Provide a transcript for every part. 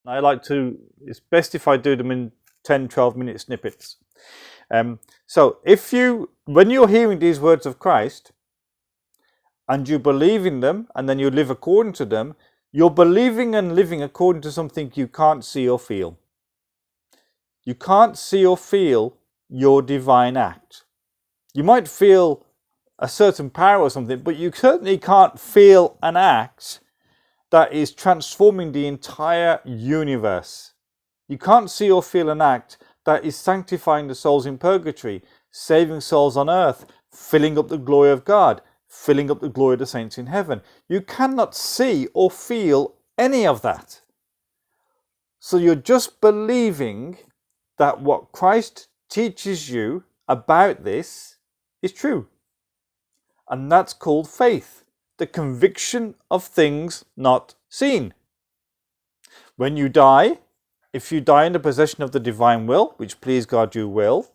I like to, it's best if I do them in 10, 12-minute snippets. So when you're hearing these words of Christ and you believe in them and then you live according to them, you're believing and living according to something you can't see or feel. You can't see or feel your divine act. You might feel a certain power or something, but you certainly can't feel an act that is transforming the entire universe. You can't see or feel an act that is sanctifying the souls in purgatory, saving souls on earth, filling up the glory of God, filling up the glory of the saints in heaven. You cannot see or feel any of that. So you're just believing that what Christ teaches you about this is true. And that's called faith, the conviction of things not seen. When you die, if you die in the possession of the divine will, which please God you will,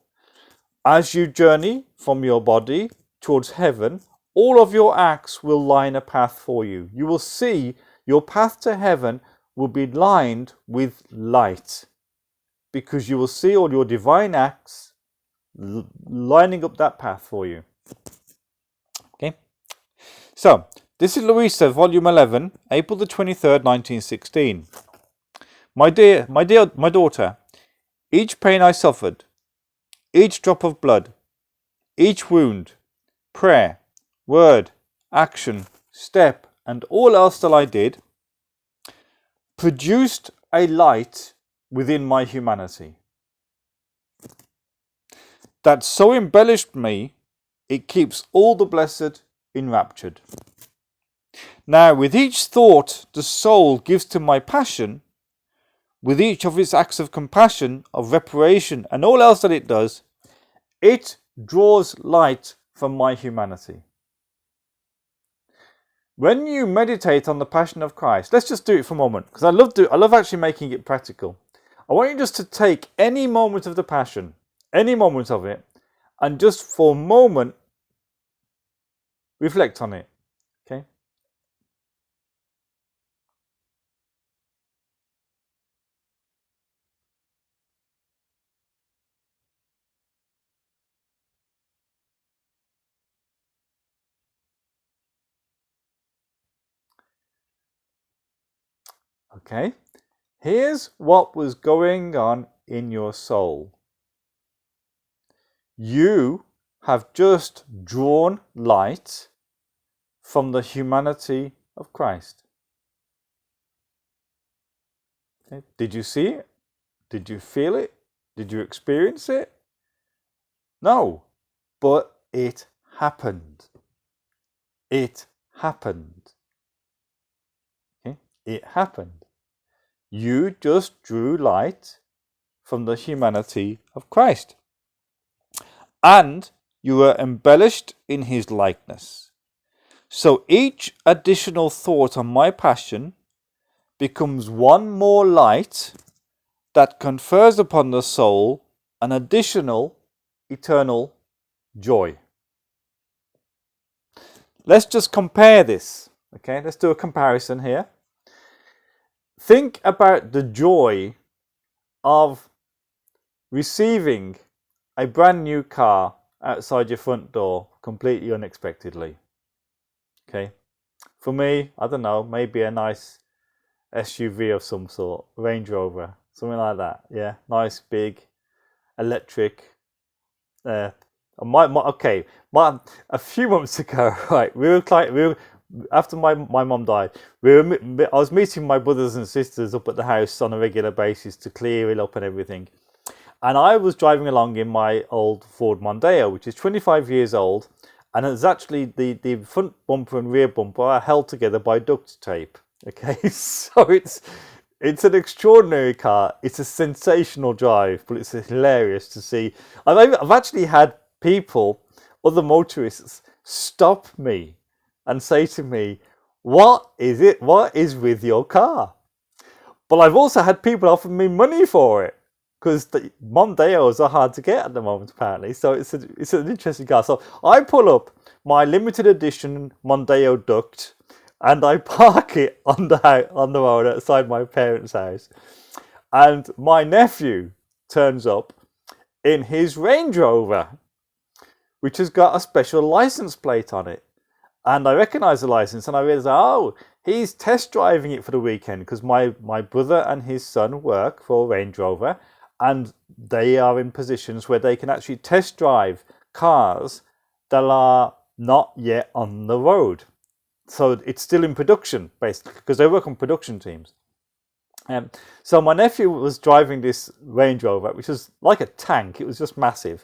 as you journey from your body towards heaven, all of your acts will line a path for you. You will see your path to heaven will be lined with light, because you will see all your divine acts lining up that path for you. Okay? So, this is Louisa, volume 11, April the 23rd, 1916. My daughter, each pain I suffered, each drop of blood, each wound, prayer, word, action, step, and all else that I did, produced a light within my humanity that so embellished me, it keeps all the blessed enraptured. Now, with each thought the soul gives to my passion, with each of its acts of compassion, of reparation, and all else that it does, it draws light from my humanity. When you meditate on the passion of Christ, let's just do it for a moment, because I love actually making it practical. I want you just to take any moment of the passion, any moment of it, and just for a moment reflect on it. Okay? Okay? Here's what was going on in your soul. You have just drawn light from the humanity of Christ. Okay? Did you see it? Did you feel it? Did you experience it? No, but it happened. It happened. Okay? It happened. You just drew light from the humanity of Christ. And you were embellished in his likeness. So each additional thought on my passion becomes one more light that confers upon the soul an additional eternal joy. Let's just compare this. Okay, let's do a comparison here. Think about the joy of receiving a brand new car outside your front door completely unexpectedly. Okay, for me, I don't know, maybe a nice SUV of some sort, Range Rover, something like that. Yeah, nice, big, electric. A few months ago, right, after my mum died, I was meeting my brothers and sisters up at the house on a regular basis to clear it up and everything. And I was driving along in my old Ford Mondeo, which is 25 years old, and it's actually the front bumper and rear bumper are held together by duct tape. Okay, so it's an extraordinary car. It's a sensational drive, but it's hilarious to see. I've actually had people, other motorists, stop me and say to me, "What is it? What is with your car?" But I've also had people offer me money for it, because the Mondeos are hard to get at the moment, apparently. So it's an interesting car. So I pull up my limited edition Mondeo Duct, and I park it on the road outside my parents' house. And my nephew turns up in his Range Rover, which has got a special license plate on it. And I recognise the license, and I realise, oh, he's test driving it for the weekend because my brother and his son work for Range Rover, and they are in positions where they can actually test drive cars that are not yet on the road. So it's still in production, basically, because they work on production teams. So my nephew was driving this Range Rover, which was like a tank. It was just massive.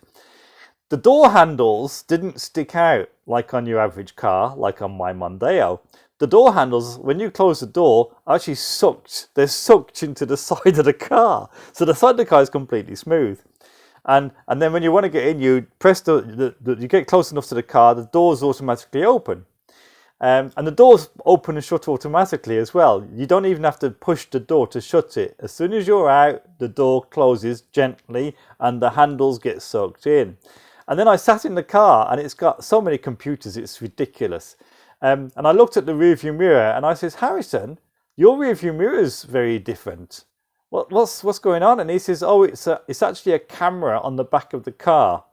The door handles didn't stick out like on your average car, like on my Mondeo. The door handles, when you close the door, are actually sucked. They're sucked into the side of the car. So the side of the car is completely smooth. And then when you want to get in, you press you get close enough to the car, the doors automatically open. And the doors open and shut automatically as well. You don't even have to push the door to shut it. As soon as you're out, the door closes gently and the handles get sucked in. And then I sat in the car, and it's got so many computers, it's ridiculous. And I looked at the rearview mirror, and I says, Harrison, your rearview mirror is very different. What's going on? And he says, oh, it's actually a camera on the back of the car.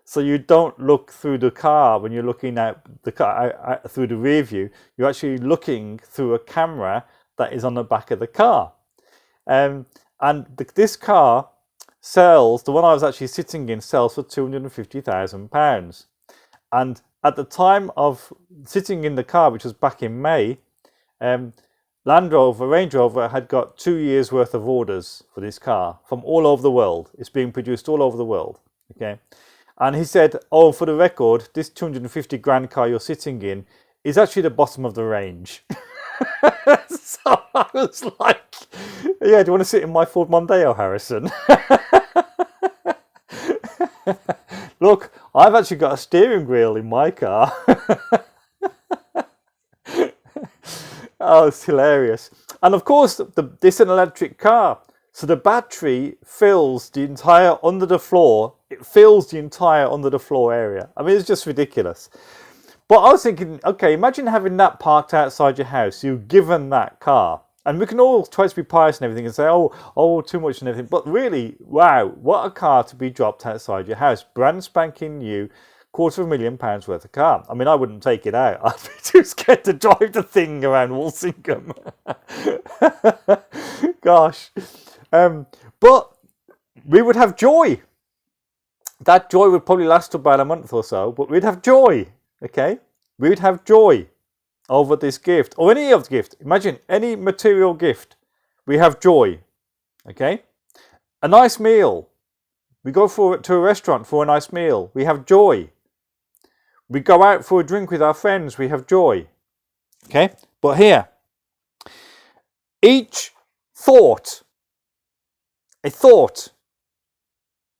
So you don't look through the car when you're looking at the car through the rear view. You're actually looking through a camera that is on the back of the car. This car sells, the one I was actually sitting in, sells for £250,000. And at the time of sitting in the car, which was back in May, Range Rover had got 2 years worth of orders for this car from all over the world. It's being produced all over the world. Okay. And he said, oh, for the record, this 250 grand car you're sitting in is actually the bottom of the range. So I was like, yeah, do you want to sit in my Ford Mondeo, Harrison? Look, I've actually got a steering wheel in my car. Oh, it's hilarious. And of course, this is an electric car. So the battery fills the entire under the floor. It fills the entire under the floor area. I mean, it's just ridiculous. But I was thinking, okay, imagine having that parked outside your house. You've given that car. And we can all try to be pious and everything and say, oh, too much and everything. But really, wow, what a car to be dropped outside your house. Brand spanking new, £250,000 worth of car. I mean, I wouldn't take it out. I'd be too scared to drive the thing around Walsingham. Gosh. But we would have joy. That joy would probably last about a month or so, but we'd have joy, okay? We would have joy over this gift, or any other gift. Imagine any material gift. We have joy, okay? A nice meal. We go to a restaurant for a nice meal. We have joy. We go out for a drink with our friends. We have joy, okay? But here, each thought,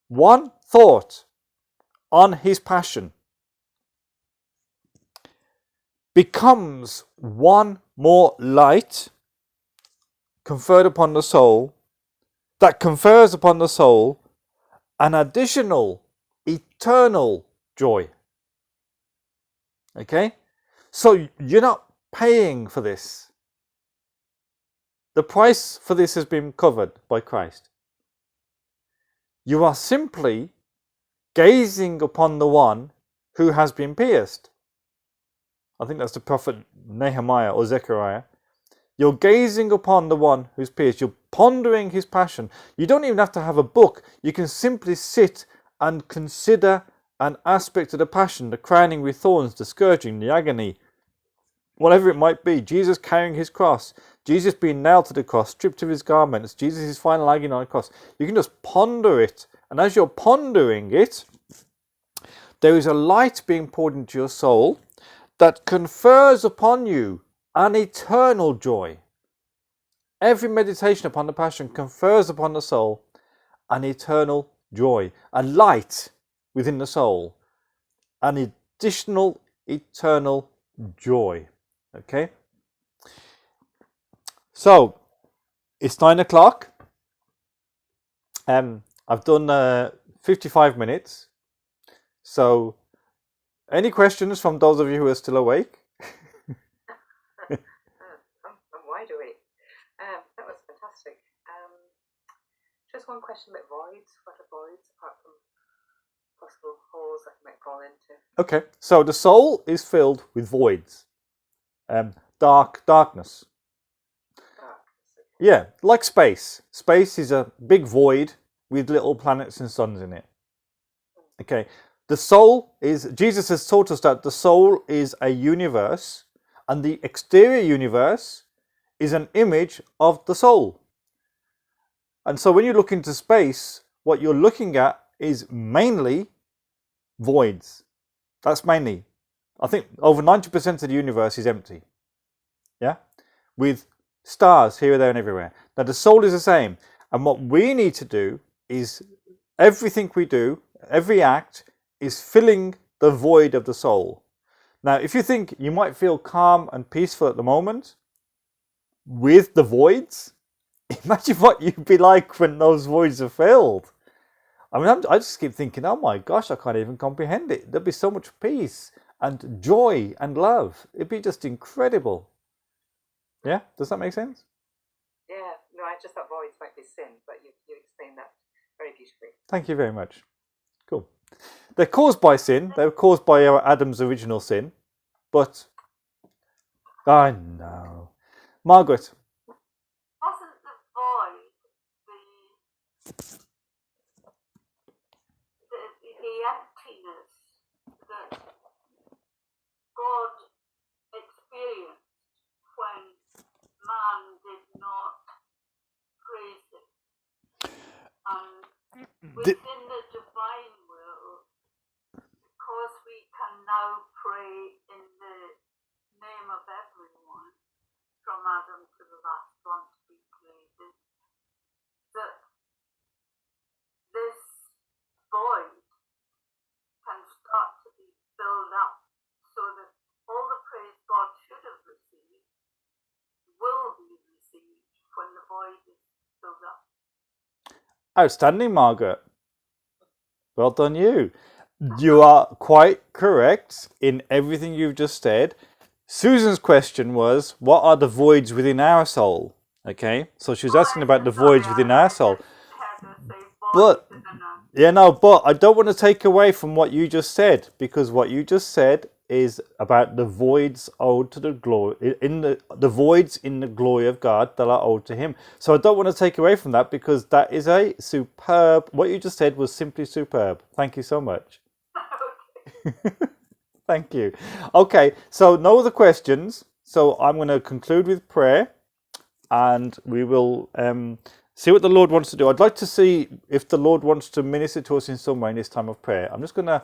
one thought on his passion becomes one more light conferred upon the soul that confers upon the soul an additional eternal joy. Okay? So you're not paying for this. The price for this has been covered by Christ. You are simply gazing upon the one who has been pierced. I think that's the prophet Nehemiah or Zechariah. You're gazing upon the one who's pierced. You're pondering his passion. You don't even have to have a book. You can simply sit and consider an aspect of the passion, the crowning with thorns, the scourging, the agony, whatever it might be. Jesus carrying his cross, Jesus being nailed to the cross, stripped of his garments, Jesus' final agony on the cross. You can just ponder it. And as you're pondering it, there is a light being poured into your soul that confers upon you an eternal joy. Every meditation upon the passion confers upon the soul an eternal joy, a light within the soul, an additional eternal joy. Okay? So, it's 9 o'clock. I've done 55 minutes. So, any questions from those of you who are still awake? Just one question about voids. What are voids apart from possible holes that you might fall into? Okay, so the soul is filled with voids, darkness. Yeah, like space. Space is a big void with little planets and suns in it. Okay, the soul is, Jesus has taught us that the soul is a universe, and the exterior universe is an image of the soul. And so when you look into space, what you're looking at is mainly voids. That's mainly. I think over 90% of the universe is empty. Yeah? With stars here, there, and everywhere. Now, the soul is the same. And what we need to do is everything we do, every act, is filling the void of the soul. Now, if you think you might feel calm and peaceful at the moment with the voids, imagine what you'd be like when those voids are filled. I mean, I just keep thinking, oh my gosh, I can't even comprehend it. There'd be so much peace and joy and love. It'd be just incredible. Yeah? Does that make sense? Yeah. No, I just thought voids might be sin, but you explained that very beautifully. Thank you very much. Cool. They're caused by sin. They were caused by Adam's original sin. But, I know. Margaret. Wasn't the void the emptiness that God experienced when man did not praise him? And within the divine will, because we can now pray in the name of everyone, from Adam to the last one to be created, that this void can start to be filled up so that all the praise God should have received will be received when the void is filled up. Outstanding, Margaret. Well done, you. You are quite correct in everything you've just said. Susan's question was, what are the voids within our soul? Okay, so she was asking about the voids within our soul. But but I don't want to take away from what you just said, because what you just said is about the voids owed to the glory in the voids in the glory of God that are owed to Him. So I don't want to take away from that, because that is a superb. What you just said was simply superb. Thank you so much. Thank you. Okay, so no other questions. So I'm going to conclude with prayer, and we will see what the Lord wants to do. I'd like to see if the Lord wants to minister to us in some way in this time of prayer. I'm just going to